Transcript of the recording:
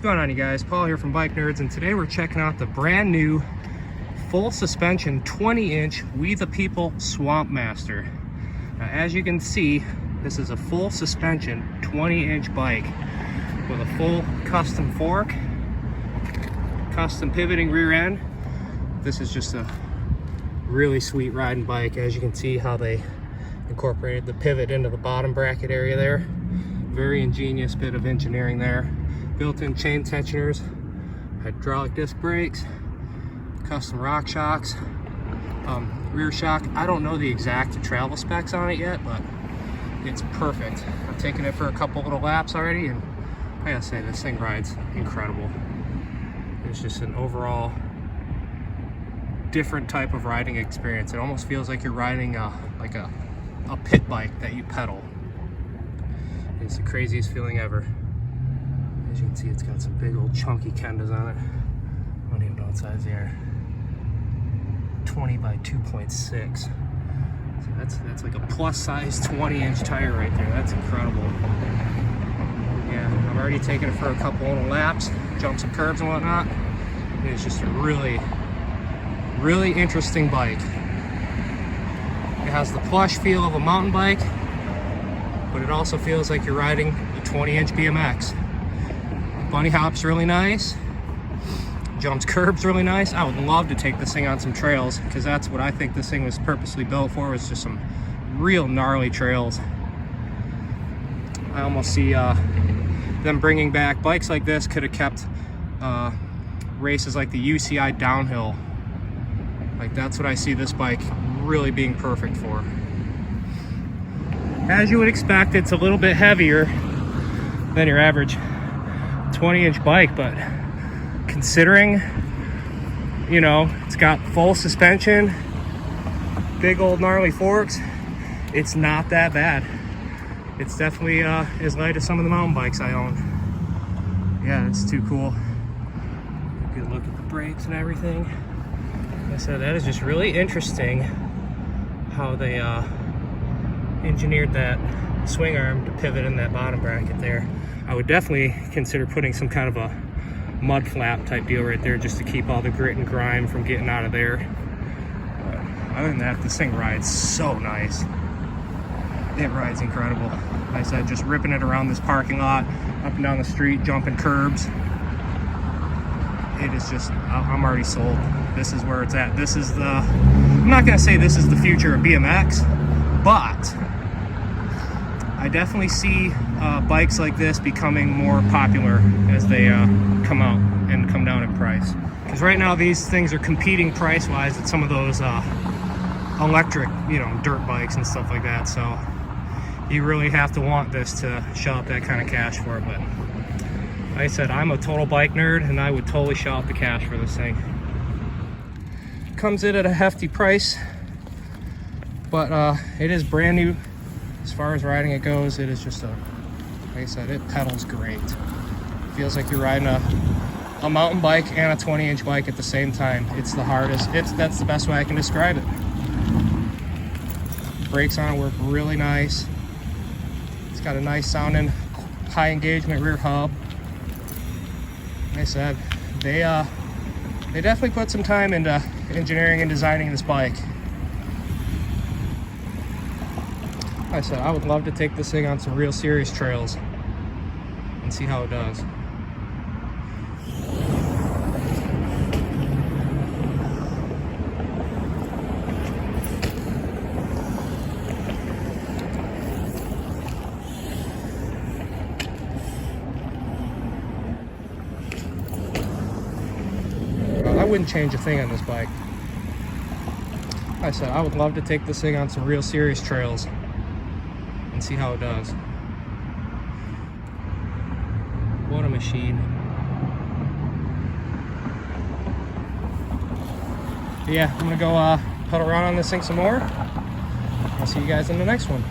What's going on, you guys? Paul here from Bikenerds, and today we're checking out the brand new full suspension 20-inch We the People SwampMaster. Now, as you can see, this is a full suspension 20-inch bike with a full custom fork, custom pivoting rear end. This is just a really sweet riding bike. As you can see how they incorporated the pivot into the bottom bracket area there. Very ingenious bit of engineering there. Built-in chain tensioners, hydraulic disc brakes, custom Rockshox, rear shock. I don't know the exact travel specs on it yet, but it's perfect. I've taken it for a couple little laps already, and I gotta say, this thing rides incredible. It's just an overall different type of riding experience. It almost feels like you're riding like a pit bike that you pedal. It's the craziest feeling ever. As you can see, it's got some big old chunky Kendas on it. I don't even know what size they are. 20 by 2.6. So that's like a plus size 20-inch tire right there. That's incredible. Yeah, I've already taken it for a couple little laps, jumped some curbs and whatnot. It's just a really interesting bike. It has the plush feel of a mountain bike, but it also feels like you're riding a 20-inch BMX. Bunny hop's really nice. Jumps curbs really nice. I would love to take this thing on some trails, because that's what I think this thing was purposely built for, was just some real gnarly trails. I almost see them bringing back bikes like this. Could have kept races like the UCI downhill. Like, that's what I see this bike really being perfect for. As you would expect, it's a little bit heavier than your average 20-inch bike, but considering, you know, it's got full suspension, big old gnarly forks, it's not that bad. It's definitely as light as some of the mountain bikes I own. Yeah, it's too cool. Good look at the brakes and everything. Like I said, that is just really interesting how they engineered that swing arm to pivot in that bottom bracket there. I would definitely consider putting some kind of a mud flap type deal right there, just to keep all the grit and grime from getting out of there. But other than that, this thing rides so nice. It rides incredible. Like I said, just ripping it around this parking lot, up and down the street, jumping curbs. It is just, I'm already sold. This is where it's at. This is the, I'm not gonna say this is the future of BMX, but I definitely see bikes like this becoming more popular as they come out and come down in price. Because right now these things are competing price-wise with some of those electric, you know, dirt bikes and stuff like that. So you really have to want this to shell out that kind of cash for it. But like I said, I'm a total bike nerd, and I would totally shell out the cash for this thing. Comes in at a hefty price, but it is brand new. As far as riding it goes, it is just like I said, it pedals great. It feels like you're riding a mountain bike and a 20-inch bike at the same time. It's the hardest. That's the best way I can describe it. Brakes on it work really nice. It's got a nice sounding high engagement rear hub. Like I said, they definitely put some time into engineering and designing this bike. Like I said, I would love to take this thing on some real serious trails and see how it does. I wouldn't change a thing on this bike. Like I said, I would love to take this thing on some real serious trails and see how it does. What a machine. Yeah, I'm gonna go pedal around on this thing some more. I'll see you guys in the next one.